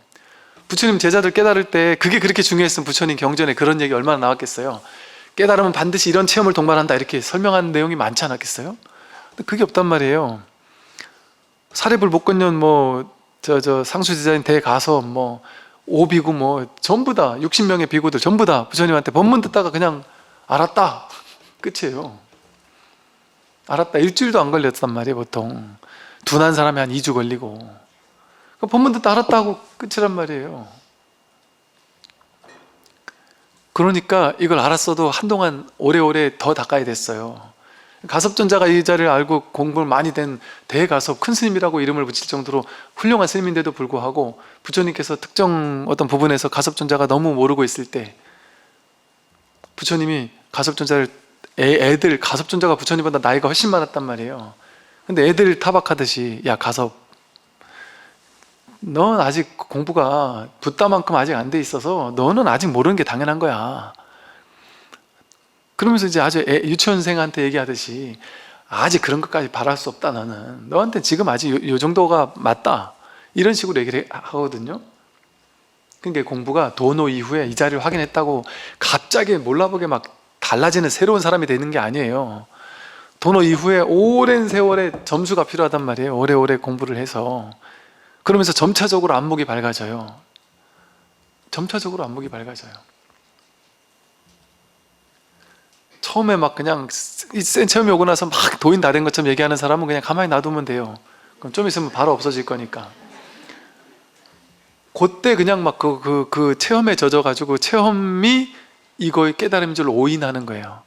부처님 제자들 깨달을 때 그게 그렇게 중요했으면 부처님 경전에 그런 얘기 얼마나 나왔겠어요. 깨달으면 반드시 이런 체험을 동반한다 이렇게 설명하는 내용이 많지 않았겠어요? 근데 그게 없단 말이에요. 사리불복권년 상수제자인 대 가서 오비구 전부 다 60명의 비구들 전부 다 부처님한테 법문 듣다가 그냥 알았다 끝이에요. 알았다. 일주일도 안 걸렸단 말이에요. 보통 둔한 사람이 한 2주 걸리고 법문 듣다 알았다 하고 끝이란 말이에요. 그러니까 이걸 알았어도 한동안 오래오래 더 닦아야 됐어요. 가섭존자가 이 자리를 알고 공부를 많이 된 대가섭 큰 스님이라고 이름을 붙일 정도로 훌륭한 스님인데도 불구하고 부처님께서 특정 어떤 부분에서 가섭존자가 너무 모르고 있을 때 부처님이 가섭존자를 애들 가섭존자가 부처님보다 나이가 훨씬 많았단 말이에요. 근데 애들 타박하듯이 야 가섭 넌 아직 공부가 붓다만큼 아직 안 돼 있어서 너는 아직 모르는 게 당연한 거야. 그러면서 이제 아주 유치원생한테 얘기하듯이 아직 그런 것까지 바랄 수 없다. 너는 너한테 지금 아직 요 정도가 맞다 이런 식으로 얘기를 하거든요. 그러니까 공부가 도노 이후에 이 자리를 확인했다고 갑자기 몰라보게 막 달라지는 새로운 사람이 되는 게 아니에요. 도노 이후에 오랜 세월의 점수가 필요하단 말이에요. 오래오래 공부를 해서. 그러면서 점차적으로 안목이 밝아져요. 점차적으로 안목이 밝아져요. 처음에 막 그냥 센 체험이 오고 나서 막 도인 다 된 것처럼 얘기하는 사람은 그냥 가만히 놔두면 돼요. 그럼 좀 있으면 바로 없어질 거니까. 그때 그냥 막 그 체험에 젖어가지고 체험이 이거의 깨달음인 줄 오인하는 거예요.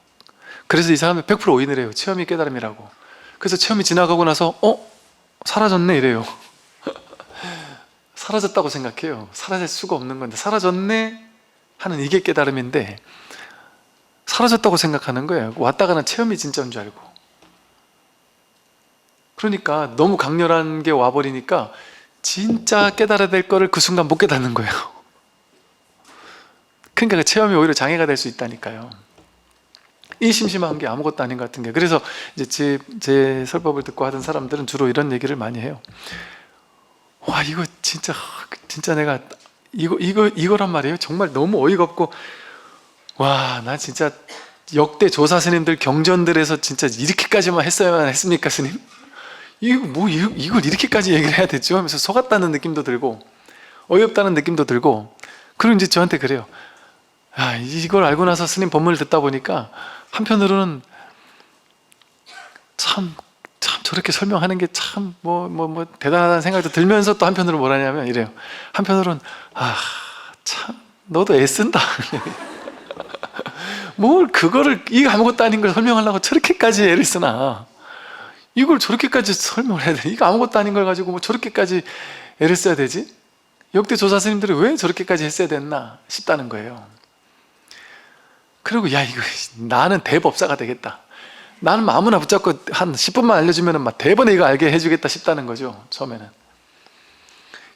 그래서 이 사람은 100% 오인을 해요. 체험이 깨달음이라고. 그래서 체험이 지나가고 나서 사라졌네 이래요. 사라졌다고 생각해요. 사라질 수가 없는 건데 사라졌네 하는 이게 깨달음인데 사라졌다고 생각하는 거예요. 왔다 가는 체험이 진짜인 줄 알고. 그러니까 너무 강렬한 게 와버리니까 진짜 깨달아야 될 거를 그 순간 못 깨닫는 거예요. 그러니까 그 체험이 오히려 장애가 될 수 있다니까요. 이 심심한 게 아무것도 아닌 것 같은 게. 그래서 이제 제 설법을 듣고 하던 사람들은 주로 이런 얘기를 많이 해요. 와 이거 진짜 내가 이거란 말이에요. 정말 너무 어이가 없고 와 나 진짜 역대 조사 스님들 경전들에서 진짜 이렇게까지만 했어야만 했습니까 스님? 이걸 이렇게까지 얘기를 해야 됐죠? 하면서 속았다는 느낌도 들고 어이없다는 느낌도 들고. 그리고 이제 저한테 그래요. 이걸 알고 나서 스님 법문을 듣다 보니까 한편으로는 참 저렇게 설명하는 게 참 대단하다는 생각도 들면서 또 한편으로 뭐라냐면 이래요. 한편으로는 참 너도 애쓴다. 뭘 그거를 이거 아무것도 아닌 걸 설명하려고 저렇게까지 애를 쓰나. 이걸 저렇게까지 설명을 해야 돼. 이거 아무것도 아닌 걸 가지고 저렇게까지 애를 써야 되지? 역대 조사 스님들이 왜 저렇게까지 했어야 됐나 싶다는 거예요. 그리고 이거 나는 대법사가 되겠다. 나는 아무나 붙잡고 한 10분만 알려주면 막 대번에 이거 알게 해주겠다 싶다는 거죠. 처음에는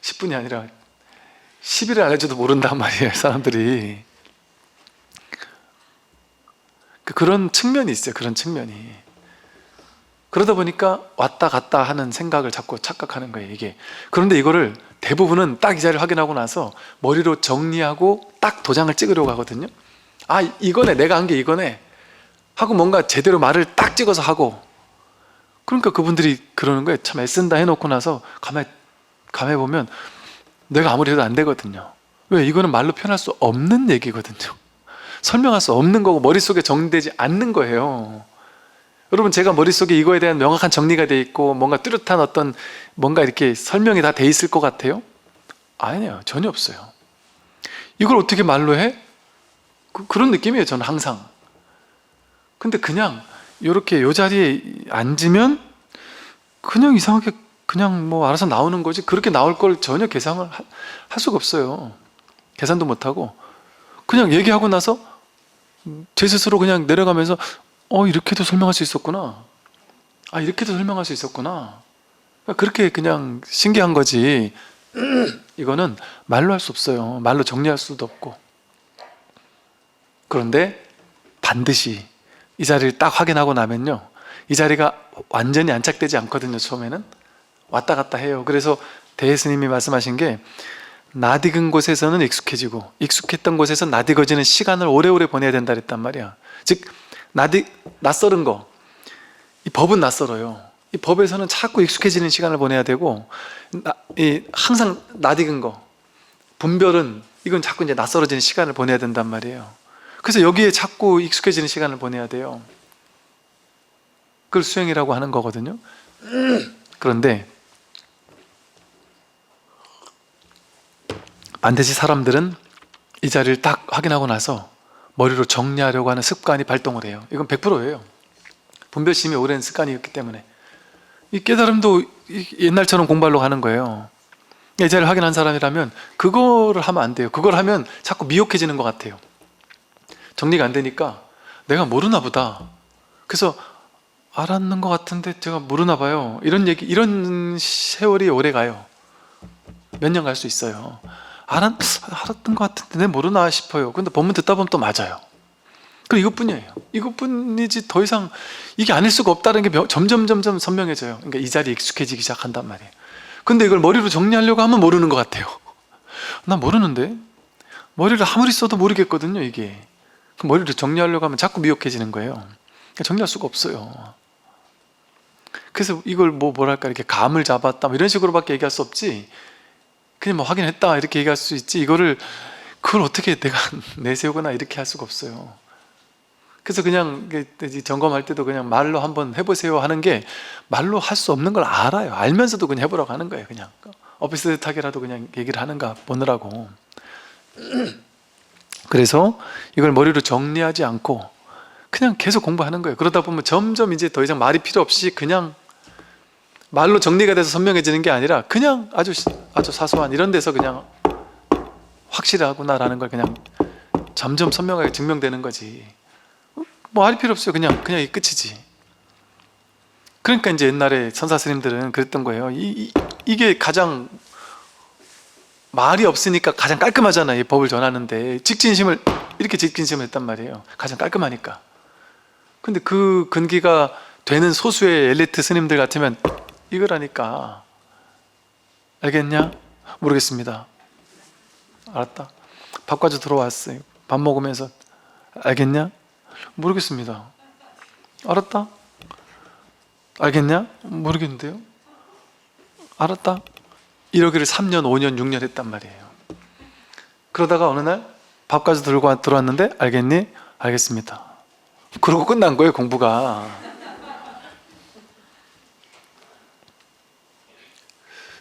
10분이 아니라 10일을 알려줘도 모른단 말이에요. 사람들이. 그런 측면이 있어요. 그런 측면이. 그러다 보니까 왔다 갔다 하는 생각을 자꾸 착각하는 거예요. 이게. 그런데 이거를 대부분은 딱 이 자리를 확인하고 나서 머리로 정리하고 딱 도장을 찍으려고 하거든요. 이거네, 내가 한 게 이거네 하고 뭔가 제대로 말을 딱 찍어서 하고. 그러니까 그분들이 그러는 거예요. 참 애쓴다 해놓고 나서 가만히 보면 내가 아무리 해도 안 되거든요. 왜? 이거는 말로 표현할 수 없는 얘기거든요. 설명할 수 없는 거고 머릿속에 정리되지 않는 거예요. 여러분, 제가 머릿속에 이거에 대한 명확한 정리가 돼 있고 뭔가 뚜렷한 어떤 뭔가 이렇게 설명이 다 돼 있을 것 같아요? 아니에요. 전혀 없어요. 이걸 어떻게 말로 해? 그런 느낌이에요. 저는 항상. 근데 그냥 이렇게 이 자리에 앉으면 그냥 이상하게 그냥 알아서 나오는 거지, 그렇게 나올 걸 전혀 계산을 할 수가 없어요. 계산도 못하고 그냥 얘기하고 나서 제 스스로 그냥 내려가면서 이렇게도 설명할 수 있었구나, 이렇게도 설명할 수 있었구나, 그렇게 그냥 신기한 거지. 이거는 말로 할 수 없어요. 말로 정리할 수도 없고. 그런데 반드시 이 자리를 딱 확인하고 나면요, 이 자리가 완전히 안착되지 않거든요. 처음에는 왔다 갔다 해요. 그래서 대스님이 말씀하신 게 낯익은 곳에서는 익숙해지고 익숙했던 곳에서 낯익어지는 시간을 오래오래 보내야 된다 그랬단 말이야. 즉 낯설은 거, 이 법은 낯설어요. 이 법에서는 자꾸 익숙해지는 시간을 보내야 되고 항상 낯익은 거, 분별은 이건 자꾸 이제 낯설어지는 시간을 보내야 된단 말이에요. 그래서 여기에 자꾸 익숙해지는 시간을 보내야 돼요. 그걸 수행이라고 하는 거거든요. 그런데 반드시 사람들은 이 자리를 딱 확인하고 나서 머리로 정리하려고 하는 습관이 발동을 해요. 이건 100%예요. 분별심이 오랜 습관이었기 때문에. 이 깨달음도 옛날처럼 공부하려고 하는 거예요. 이 자리를 확인한 사람이라면 그거를 하면 안 돼요. 그걸 하면 자꾸 미혹해지는 것 같아요. 정리가 안 되니까 내가 모르나 보다. 그래서 알았는 것 같은데 제가 모르나 봐요. 이런 세월이 오래 가요. 몇 년 갈 수 있어요. 알았던 것 같은데 내가 모르나 싶어요. 근데 법문 듣다 보면 또 맞아요. 그리고 이것뿐이에요. 이것뿐이지 더 이상 이게 아닐 수가 없다는 게 점점 선명해져요. 그러니까 이 자리에 익숙해지기 시작한단 말이에요. 근데 이걸 머리로 정리하려고 하면 모르는 것 같아요. 나 모르는데? 머리를 아무리 써도 모르겠거든요, 이게. 머리를 정리하려고 하면 자꾸 미혹해지는 거예요. 그러니까 정리할 수가 없어요. 그래서 이걸 뭐랄까 이렇게 감을 잡았다 이런 식으로밖에 얘기할 수 없지, 그냥 뭐 확인했다 이렇게 얘기할 수 있지, 그걸 어떻게 내가 내세우거나 이렇게 할 수가 없어요. 그래서 그냥 점검할 때도 그냥 말로 한번 해보세요 하는 게, 말로 할 수 없는 걸 알아요. 알면서도 그냥 해보라고 하는 거예요. 그냥 어비스타게라도 그냥 얘기를 하는가 보느라고. 그래서 이걸 머리로 정리하지 않고 그냥 계속 공부하는 거예요. 그러다 보면 점점 이제 더 이상 말이 필요 없이 그냥 말로 정리가 돼서 선명해지는 게 아니라 그냥 아주 사소한 이런 데서 그냥 확실하구나라는 걸 그냥 점점 선명하게 증명되는 거지. 뭐 할 필요 없어요. 그냥 이 끝이지. 그러니까 이제 옛날에 선사 스님들은 그랬던 거예요. 이게 가장 말이 없으니까 가장 깔끔하잖아요. 이 법을 전하는데 이렇게 직진심을 했단 말이에요. 가장 깔끔하니까. 근데 그 근기가 되는 소수의 엘리트 스님들 같으면 이거라니까. 알겠냐? 모르겠습니다. 알았다. 밥 가지고 들어왔어요. 밥 먹으면서 알겠냐? 모르겠습니다. 알았다. 알겠냐? 모르겠는데요. 알았다. 이러기를 3년, 5년, 6년 했단 말이에요. 그러다가 어느 날 밥 가지고 들어왔는데 알겠니? 알겠습니다. 그러고 끝난 거예요, 공부가.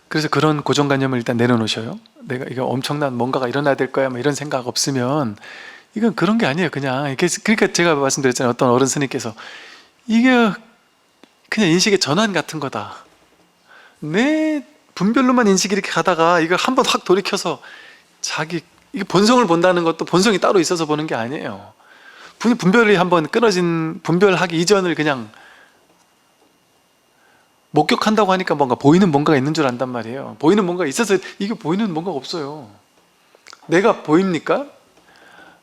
그래서 그런 고정관념을 일단 내려놓으셔요. 내가 이거 엄청난 뭔가가 일어나야 될 거야 뭐 이런 생각 없으면 이건 그런 게 아니에요. 그냥 그러니까 제가 말씀드렸잖아요. 어떤 어른 스님께서 이게 그냥 인식의 전환 같은 거다. 내 분별로만 인식이 이렇게 가다가 이걸 한번 확 돌이켜서 이게 본성을 본다는 것도 본성이 따로 있어서 보는 게 아니에요. 분별이 한번 끊어진, 분별하기 이전을 그냥 목격한다고 하니까 뭔가 보이는 뭔가가 있는 줄 안단 말이에요. 보이는 뭔가가 있어서 이게 보이는 뭔가가 없어요. 내가 보입니까?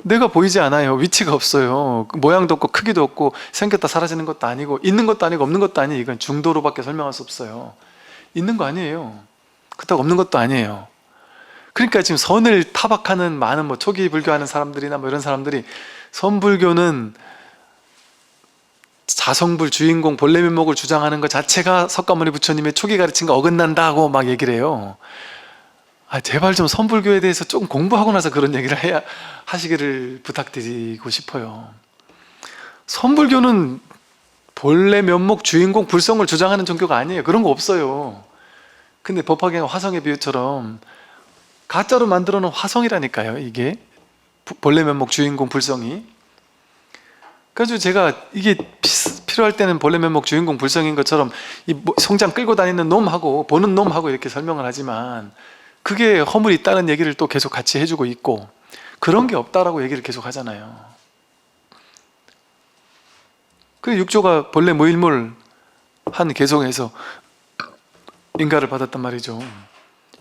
내가 보이지 않아요. 위치가 없어요. 모양도 없고 크기도 없고 생겼다 사라지는 것도 아니고 있는 것도 아니고 없는 것도 아니에요. 이건 중도로밖에 설명할 수 없어요. 있는 거 아니에요. 그렇다고 없는 것도 아니에요. 그러니까 지금 선을 타박하는 많은 초기 불교하는 사람들이나 이런 사람들이 선불교는 자성불, 주인공, 본래 면목을 주장하는 것 자체가 석가모니 부처님의 초기 가르침과 어긋난다고 막 얘기를 해요. 제발 좀 선불교에 대해서 조금 공부하고 나서 그런 얘기를 하시기를 부탁드리고 싶어요. 선불교는 본래 면목, 주인공, 불성을 주장하는 종교가 아니에요. 그런 거 없어요. 근데 법화경 화성의 비유처럼 가짜로 만들어 놓은 화성이라니까요. 이게 본래 면목, 주인공, 불성이. 그래서 제가 이게 필요할 때는 본래 면목, 주인공, 불성인 것처럼 이 송장 끌고 다니는 놈하고 보는 놈하고 이렇게 설명을 하지만 그게 허물이 있다는 얘기를 또 계속 같이 해주고 있고 그런 게 없다라고 얘기를 계속 하잖아요. 그 육조가 본래 무일물 한 개성에서 인가를 받았단 말이죠.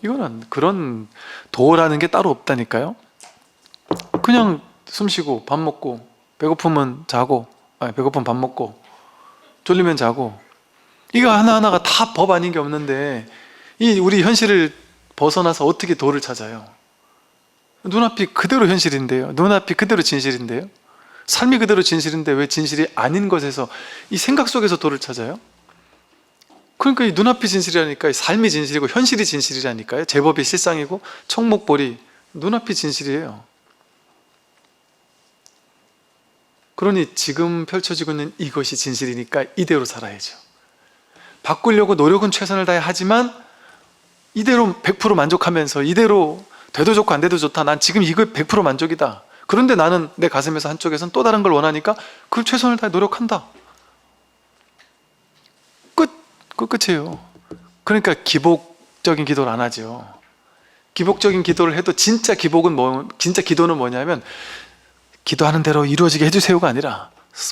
이거는 그런 도라는 게 따로 없다니까요. 그냥 숨 쉬고 밥 먹고 배고프면 자고, 배고프면 밥 먹고 졸리면 자고 이거 하나하나가 다 법 아닌 게 없는데 이 우리 현실을 벗어나서 어떻게 도를 찾아요? 눈앞이 그대로 현실인데요, 눈앞이 그대로 진실인데요, 삶이 그대로 진실인데 왜 진실이 아닌 것에서 이 생각 속에서 도를 찾아요? 그러니까 이 눈앞이 진실이라니까, 이 삶이 진실이고 현실이 진실이라니까요. 제법이 실상이고 청목볼이 눈앞이 진실이에요. 그러니 지금 펼쳐지고 있는 이것이 진실이니까 이대로 살아야죠. 바꾸려고 노력은 최선을 다해 하지만 이대로 100% 만족하면서 이대로 돼도 좋고 안 돼도 좋다, 난 지금 이거 100% 만족이다. 그런데 나는 내 가슴에서 한쪽에서는 또 다른 걸 원하니까 그걸 최선을 다해 노력한다. 그 끝이에요. 그러니까 기복적인 기도를 안 하죠. 기복적인 기도를 해도 진짜 기도는 뭐냐면 기도하는 대로 이루어지게 해주세요가 아니라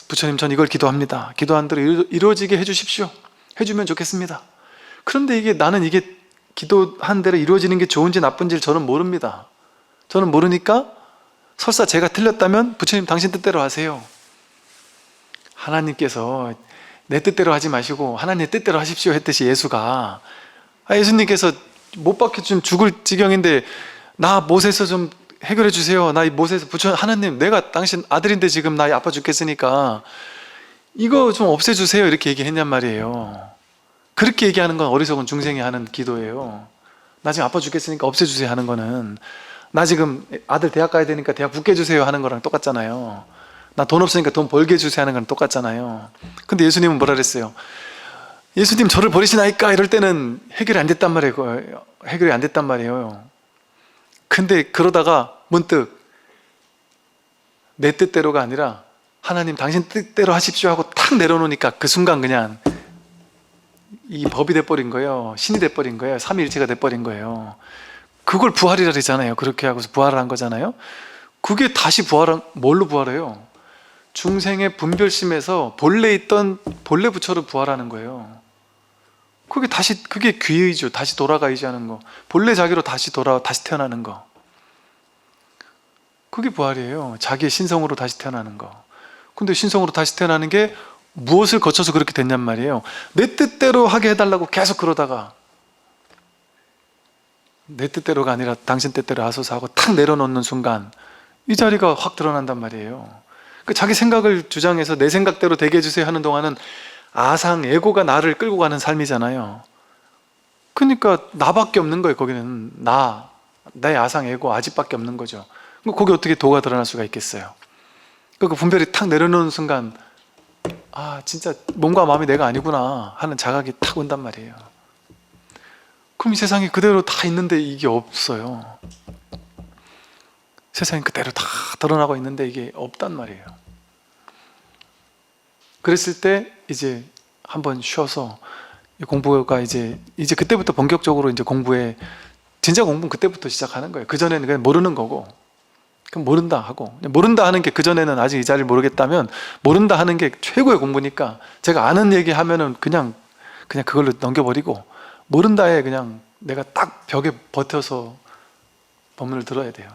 부처님 전 이걸 기도합니다, 기도한 대로 이루어지게 해주십시오, 해주면 좋겠습니다. 그런데 나는 이게 기도한 대로 이루어지는 게 좋은지 나쁜지를 저는 모릅니다. 저는 모르니까 설사 제가 틀렸다면 부처님 당신 뜻대로 하세요. 하나님께서 내 뜻대로 하지 마시고 하나님의 뜻대로 하십시오 했듯이 예수가, 예수님께서 못 박혀준 죽을 지경인데 나 못에서 좀 해결해 주세요, 나 이 못에서 하나님 내가 당신 아들인데 지금 나 아파 죽겠으니까 이거 좀 없애주세요 이렇게 얘기했냔 말이에요. 그렇게 얘기하는 건 어리석은 중생이 하는 기도예요. 나 지금 아파 죽겠으니까 없애주세요 하는 거는, 나 지금 아들 대학 가야 되니까 대학 붙게 해주세요 하는 거랑 똑같잖아요. 나 돈 없으니까 돈 벌게 해주세요 하는 거랑 똑같잖아요. 근데 예수님은 뭐라 그랬어요? 예수님 저를 버리시나이까 이럴 때는 해결이 안 됐단 말이에요. 해결이 안 됐단 말이에요. 근데 그러다가 문득 내 뜻대로가 아니라 하나님 당신 뜻대로 하십시오 하고 탁 내려놓으니까 그 순간 그냥 이 법이 돼버린 거예요. 신이 돼버린 거예요. 삼위일체가 돼버린 거예요. 그걸 부활이라 그러잖아요. 그렇게 하고서 부활을 한 거잖아요. 그게 다시 뭘로 부활해요? 중생의 분별심에서 본래 있던 본래 부처로 부활하는 거예요. 그게 귀의죠. 다시 돌아가야지 하는 거. 본래 자기로 다시 태어나는 거. 그게 부활이에요. 자기의 신성으로 다시 태어나는 거. 근데 신성으로 다시 태어나는 게 무엇을 거쳐서 그렇게 됐냔 말이에요. 내 뜻대로 하게 해달라고 계속 그러다가 내 뜻대로가 아니라 당신 뜻대로 하소서 하고 탁 내려놓는 순간 이 자리가 확 드러난단 말이에요. 자기 생각을 주장해서 내 생각대로 되게 해주세요 하는 동안은 아상, 에고가 나를 끌고 가는 삶이잖아요. 그러니까 나밖에 없는 거예요. 거기는 내 아상, 에고, 아집밖에 없는 거죠. 거기 어떻게 도가 드러날 수가 있겠어요? 그 분별이 탁 내려놓는 순간 진짜 몸과 마음이 내가 아니구나 하는 자각이 탁 온단 말이에요. 그럼 이 세상이 그대로 다 있는데 이게 없어요. 세상이 그대로 다 드러나고 있는데 이게 없단 말이에요. 그랬을 때 이제 한번 쉬어서 공부가 이제 그때부터 본격적으로 이제 진짜 공부는 그때부터 시작하는 거예요. 그전에는 그냥 모르는 거고, 그럼 모른다 하고, 모른다 하는 게 그전에는 아직 이 자리를 모르겠다면 모른다 하는 게 최고의 공부니까 제가 아는 얘기 하면은 그냥 그걸로 넘겨버리고, 모른다에 그냥 내가 딱 벽에 버텨서 법문을 들어야 돼요.